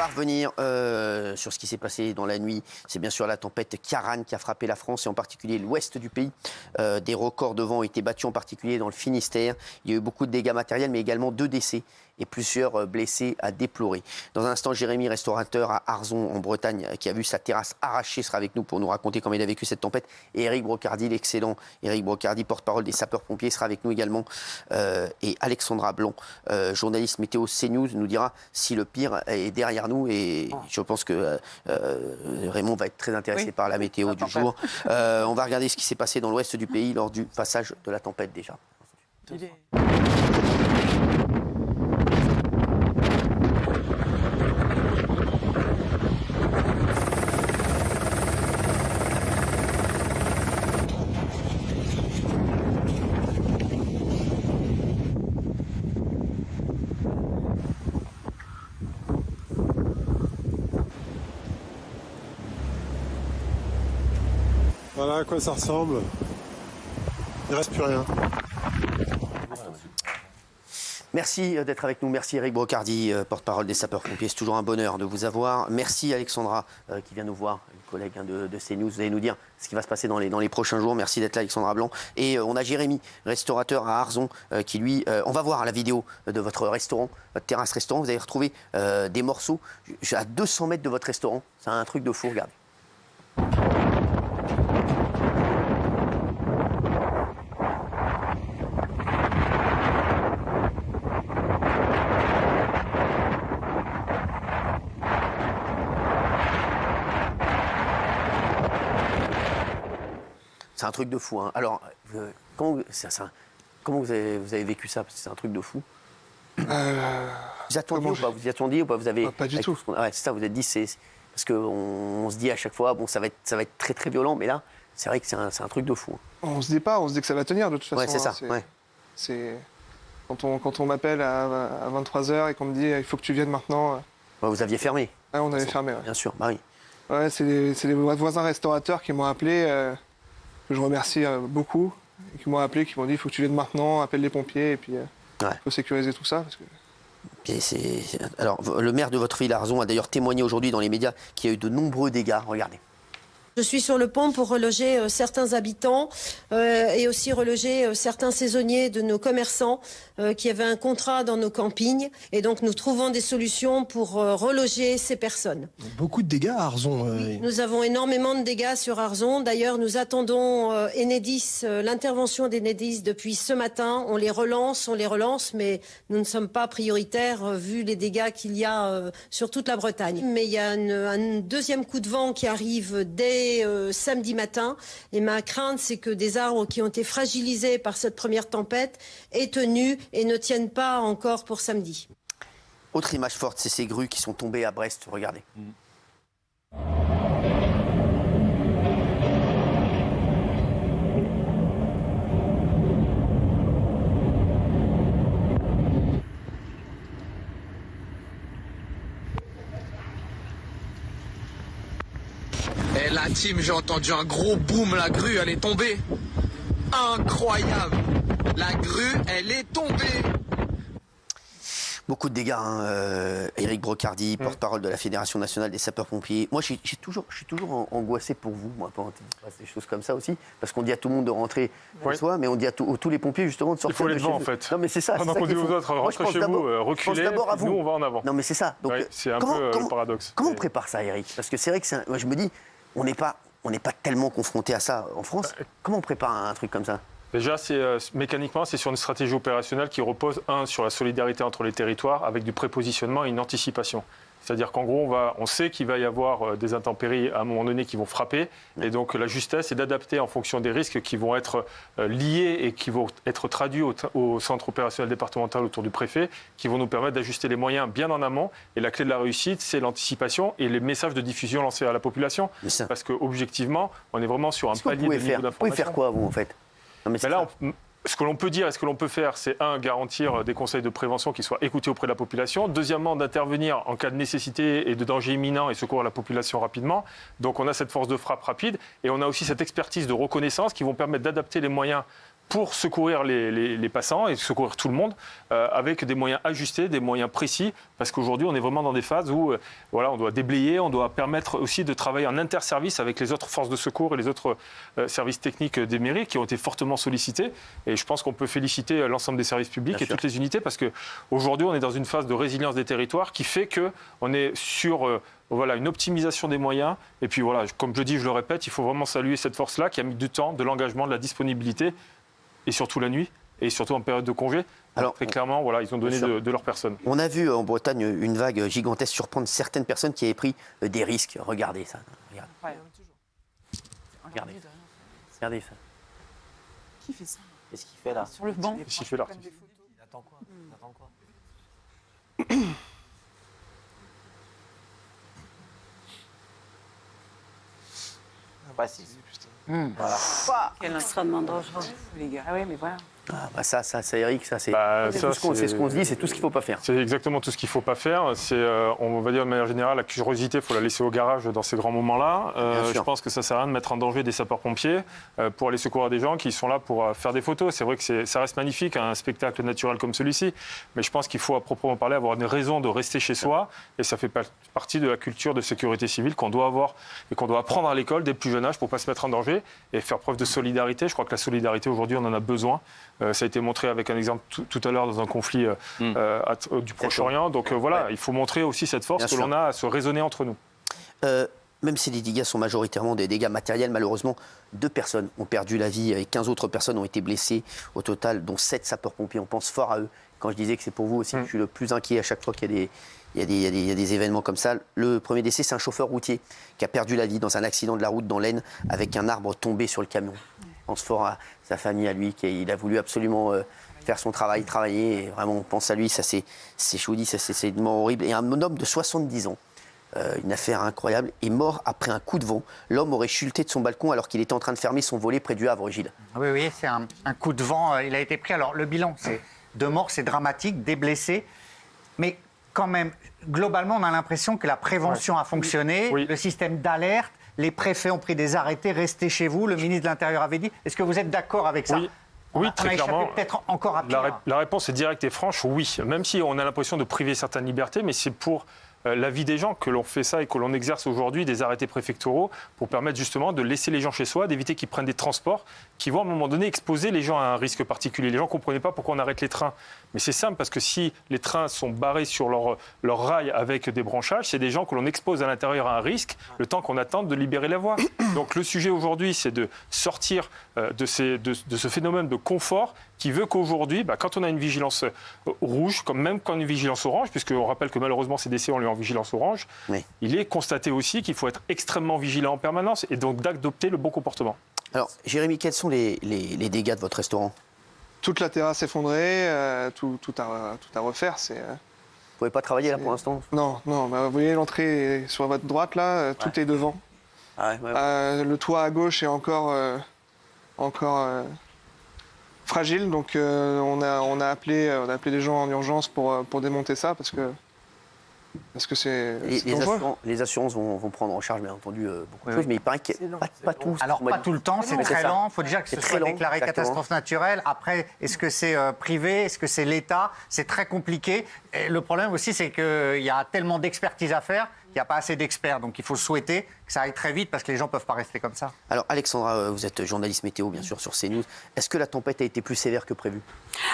va revenir sur ce qui s'est passé dans la nuit. C'est bien sûr la tempête Ciarán qui a frappé la France et en particulier l'ouest du pays. Des records de vent ont été battus, en particulier dans le Finistère. Il y a eu beaucoup de dégâts matériels, mais également 2 décès et plusieurs blessés à déplorer. Dans un instant, Jérémy, restaurateur à Arzon, en Bretagne, qui a vu sa terrasse arrachée, sera avec nous pour nous raconter comment il a vécu cette tempête. Et Éric Brocardi, l'excellent Éric Brocardi, porte-parole des sapeurs-pompiers, sera avec nous également. Et Alexandra Blanc, journaliste météo CNews, nous dira si le pire est derrière nous. Et je pense que Raymond va être très intéressé par la météo du jour. On va regarder ce qui s'est passé dans l'ouest du pays lors du passage de la tempête déjà. Voilà à quoi ça ressemble. Il ne reste plus rien. Merci d'être avec nous. Merci Éric Brocardi, porte-parole des sapeurs-pompiers. C'est toujours un bonheur de vous avoir. Merci Alexandra qui vient nous voir, une collègue de CNews. Vous allez nous dire ce qui va se passer dans les prochains jours. Merci d'être là, Alexandra Blanc. Et on a Jérémy, restaurateur à Arzon, qui lui... on va voir la vidéo de votre restaurant, votre terrasse-restaurant. Vous avez retrouvé des morceaux à 200 mètres de votre restaurant. C'est un truc de fou, regardez. C'est un truc de fou. Hein. Alors, comment vous avez vécu ça? Parce que c'est un truc de fou. Vous attendiez ou pas? Vous y attendiez ou pas? Vous avez, pas du tout. Ouais, c'est ça, vous êtes dit, parce qu'on se dit à chaque fois, bon, ça va être très très violent, mais là, c'est vrai que c'est un truc de fou. Hein. On se dit pas, on se dit que ça va tenir de toute façon. Ouais, c'est ça. C'est quand on m'appelle à 23h et qu'on me dit il faut que tu viennes maintenant. Ouais, vous aviez fermé. Ouais, on avait fermé. Ouais. Bien sûr, bah oui. Ouais, c'est les voisins restaurateurs qui m'ont appelé, que je remercie beaucoup, et qui m'ont appelé, qui m'ont dit il faut que tu viennes maintenant, appelle les pompiers, et puis il faut sécuriser tout ça. Parce que... Alors, le maire de votre ville, Arzon, a d'ailleurs témoigné aujourd'hui dans les médias qu'il y a eu de nombreux dégâts. Regardez. Je suis sur le pont pour reloger certains habitants et aussi reloger certains saisonniers de nos commerçants qui avaient un contrat dans nos campings. Et donc nous trouvons des solutions pour reloger ces personnes. Beaucoup de dégâts à Arzon. Oui, nous avons énormément de dégâts sur Arzon. D'ailleurs, nous attendons Enedis, l'intervention d'Enedis depuis ce matin. On les relance, mais nous ne sommes pas prioritaires vu les dégâts qu'il y a sur toute la Bretagne. Mais il y a un deuxième coup de vent qui arrive dès samedi matin et ma crainte c'est que des arbres qui ont été fragilisés par cette première tempête aient tenu et ne tiennent pas encore pour samedi. Autre image forte, c'est ces grues qui sont tombées à Brest, regardez. Et la team, j'ai entendu un gros boom, la grue, elle est tombée. Incroyable. La grue, elle est tombée. Beaucoup de dégâts, hein. Éric Brocardi, porte-parole de la Fédération nationale des sapeurs-pompiers. Moi, je suis toujours angoissé pour vous, moi, quand il se passe des choses comme ça aussi, parce qu'on dit à tout le monde de rentrer chez soi, mais on dit à tous les pompiers justement de sortir. Il faut aller devant, en fait. Non, mais c'est ça. Pendant qu'on dit aux autres, rentrez chez vous, reculez, nous, on va en avant. Non, mais c'est ça. Donc, c'est un peu le paradoxe. Comment on prépare ça, Éric? Parce que c'est vrai que moi, je me dis, on n'est pas tellement confronté à ça en France. Comment on prépare un truc comme ça? Déjà, mécaniquement, c'est sur une stratégie opérationnelle qui repose, sur la solidarité entre les territoires, avec du prépositionnement et une anticipation. C'est-à-dire qu'en gros, on sait qu'il va y avoir des intempéries à un moment donné qui vont frapper. Et donc, la justesse est d'adapter en fonction des risques qui vont être liés et qui vont être traduits au centre opérationnel départemental autour du préfet, qui vont nous permettre d'ajuster les moyens bien en amont. Et la clé de la réussite, c'est l'anticipation et les messages de diffusion lancés à la population. Parce qu'objectivement, on est vraiment sur un palier de niveau d'information. Vous pouvez faire quoi, vous, en fait? Mais là, ce que l'on peut dire et ce que l'on peut faire, c'est garantir des conseils de prévention qui soient écoutés auprès de la population. Deuxièmement, d'intervenir en cas de nécessité et de danger imminent et secourir la population rapidement. Donc on a cette force de frappe rapide et on a aussi cette expertise de reconnaissance qui vont permettre d'adapter les moyens pour secourir les passants et secourir tout le monde avec des moyens ajustés, des moyens précis, parce qu'aujourd'hui on est vraiment dans des phases où voilà, on doit déblayer, on doit permettre aussi de travailler en interservice avec les autres forces de secours et les autres services techniques des mairies qui ont été fortement sollicités. Et je pense qu'on peut féliciter l'ensemble des services publics et toutes les unités, parce qu'aujourd'hui on est dans une phase de résilience des territoires qui fait qu'on est sur voilà, une optimisation des moyens. Et puis voilà, comme je dis, je le répète, il faut vraiment saluer cette force-là qui a mis du temps, de l'engagement, de la disponibilité, et surtout la nuit, et surtout en période de congé. Alors, très clairement, voilà, ils ont donné de leur personne. On a vu en Bretagne une vague gigantesque surprendre certaines personnes qui avaient pris des risques. Regardez ça. Regardez, regardez ça. Qui fait ça? Qu'est-ce qu'il fait là? Sur le banc. Qu'est-ce qu'il fait là? Il attend quoi? Il attend quoi? Voilà. Quel extrêmement dangereux, les gars. Ah oui, mais voilà. Ah bah ça, Eric, ça c'est c'est ce qu'on se dit, c'est tout ce qu'il ne faut pas faire. C'est exactement tout ce qu'il ne faut pas faire. On va dire de manière générale, la curiosité, il faut la laisser au garage dans ces grands moments-là. Je pense que ça ne sert à rien de mettre en danger des sapeurs-pompiers pour aller secourir des gens qui sont là pour faire des photos. C'est vrai que ça reste magnifique, un spectacle naturel comme celui-ci, mais je pense qu'il faut à proprement parler avoir une raison de rester chez soi, et ça fait partie de la culture de sécurité civile qu'on doit avoir et qu'on doit apprendre à l'école dès le plus jeune âge pour ne pas se mettre en danger et faire preuve de solidarité. Je crois que la solidarité, aujourd'hui, on en a besoin. Ça a été montré avec un exemple tout à l'heure dans un conflit du Proche-Orient. Donc voilà, il faut montrer aussi cette force que l'on a à se raisonner entre nous. Même si les dégâts sont majoritairement des dégâts matériels, malheureusement, 2 personnes ont perdu la vie et 15 autres personnes ont été blessées au total, dont 7 sapeurs-pompiers. On pense fort à eux. Quand je disais que c'est pour vous aussi, je suis le plus inquiet à chaque fois qu'il y a des événements comme ça. Le premier décès, c'est un chauffeur routier qui a perdu la vie dans un accident de la route dans l'Aisne avec un arbre tombé sur le camion. On pense fort à sa famille, à lui, il a voulu absolument faire son travail, travailler. Et vraiment, on pense à lui, ça c'est chaud dit, c'est une mort horrible. Et un homme de 70 ans, une affaire incroyable, est mort après un coup de vent. L'homme aurait chuté de son balcon alors qu'il était en train de fermer son volet près du Havre, Gilles. Oui, c'est un coup de vent. Il a été pris. Alors, le bilan, c'est 2 morts, c'est dramatique, des blessés. Mais quand même, globalement, on a l'impression que la prévention a fonctionné, le système d'alerte. Les préfets ont pris des arrêtés, restez chez vous. Le ministre de l'Intérieur avait dit. Est-ce que vous êtes d'accord avec ça? Oui, très clairement. Peut-être encore à pire. La réponse est directe et franche, oui. Même si on a l'impression de priver certaines libertés, mais c'est pour la vie des gens que l'on fait ça et que l'on exerce aujourd'hui des arrêtés préfectoraux pour permettre justement de laisser les gens chez soi, d'éviter qu'ils prennent des transports qui vont à un moment donné exposer les gens à un risque particulier. Les gens ne comprenaient pas pourquoi on arrête les trains. Mais c'est simple, parce que si les trains sont barrés sur leur rail avec des branchages, c'est des gens que l'on expose à l'intérieur à un risque, le temps qu'on attend de libérer la voie. Donc le sujet aujourd'hui, c'est de sortir de ce phénomène de confort qui veut qu'aujourd'hui, quand on a une vigilance rouge, même quand on a une vigilance orange, puisqu'on rappelle que malheureusement ces décès, on est en vigilance orange, il est constaté aussi qu'il faut être extrêmement vigilant en permanence et donc d'adopter le bon comportement. Alors, Jérémy, quels sont les dégâts de votre restaurant? Toute la terrasse effondrée, tout à refaire. Vous ne pouvez pas travailler là pour l'instant? Non. Vous voyez l'entrée sur votre droite là, tout est devant. Le toit à gauche est encore fragile, donc on a appelé des gens en urgence pour démonter ça parce que c'est les assurances vont prendre en charge, bien entendu, beaucoup de choses, mais il paraît que pas tout. Alors, pas tout le temps, c'est très lent. Il faut déjà que ce soit déclaré catastrophe naturelle. Après, est-ce que c'est privé? Est-ce que c'est l'État? C'est très compliqué. Et le problème aussi, c'est qu'il y a tellement d'expertise à faire qu'il n'y a pas assez d'experts. Donc, il faut souhaiter que ça aille très vite parce que les gens ne peuvent pas rester comme ça. Alors, Alexandra, vous êtes journaliste météo, bien sûr, sur CNews. Est-ce que la tempête a été plus sévère que prévu?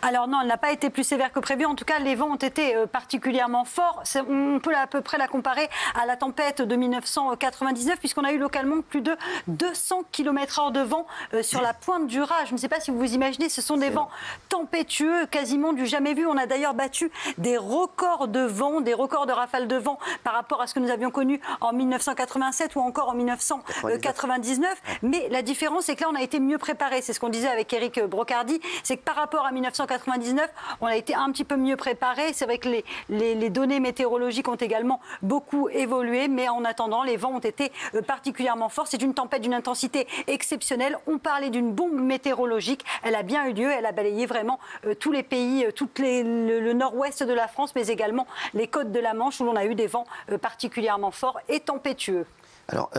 Alors non, elle n'a pas été plus sévère que prévu. En tout cas, les vents ont été particulièrement forts. On peut à peu près la comparer à la tempête de 1999, puisqu'on a eu localement plus de 200 km/h de vent sur la pointe du Raz. Je ne sais pas si vous vous imaginez, ce sont des vents tempétueux, quasiment du jamais vu. On a d'ailleurs battu des records de vent, des records de rafales de vent par rapport à ce que nous avions connu en 1987 ou encore en 1999. Mais la différence, c'est que là, on a été mieux préparé. C'est ce qu'on disait avec Éric Brocardi. C'est que par rapport à 1999, on a été un petit peu mieux préparé. C'est vrai que les données météorologiques ont également beaucoup évolué, mais en attendant, les vents ont été particulièrement forts. C'est une tempête d'une intensité exceptionnelle. On parlait d'une bombe météorologique. Elle a bien eu lieu. Elle a balayé vraiment tous les pays, le nord-ouest de la France, mais également les côtes de la Manche, où l'on a eu des vents particulièrement forts et tempétueux. Alors,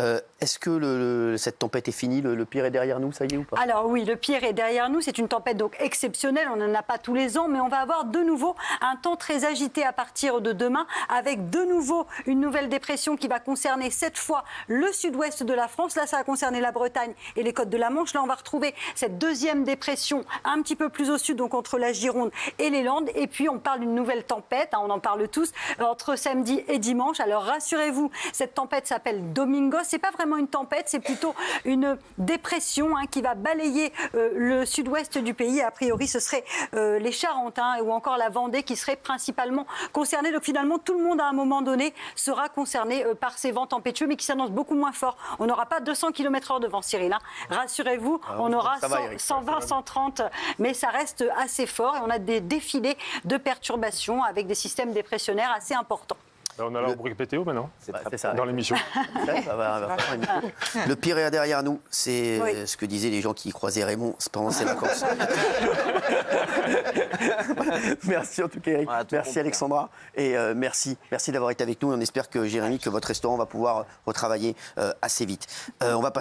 est-ce que cette tempête est finie, le pire est derrière nous, ça y est ou pas? Alors oui, le pire est derrière nous. C'est une tempête donc exceptionnelle. On n'en a pas tous les ans, mais on va avoir de nouveau un temps très agité à partir de demain, avec de nouveau une nouvelle dépression qui va concerner cette fois le sud-ouest de la France. Là, ça va concerner la Bretagne et les côtes de la Manche. Là, on va retrouver cette deuxième dépression un petit peu plus au sud, donc entre la Gironde et les Landes. Et puis, on parle d'une nouvelle tempête, on en parle tous, entre samedi et dimanche. Alors, rassurez-vous, cette tempête s'appelle Domingo. C'est pas vraiment une tempête, c'est plutôt une dépression qui va balayer le sud-ouest du pays. A priori, ce serait les Charentes ou encore la Vendée qui seraient principalement concernées. Donc finalement, tout le monde à un moment donné sera concerné par ces vents tempétueux, mais qui s'annoncent beaucoup moins forts. On n'aura pas 200 km/h de vent, Cyril. Rassurez-vous, on aura 120, 130, mais ça reste assez fort et on a des défilés de perturbations avec des systèmes dépressionnaires assez importants. On a la rubrique météo maintenant, c'est ça, dans l'émission. Le pire est derrière nous, c'est ce que disaient les gens qui croisaient Raymond pendant ses vacances. Merci en tout cas Eric, merci Alexandra, et merci d'avoir été avec nous. On espère que Jérémy, que votre restaurant va pouvoir retravailler assez vite. On va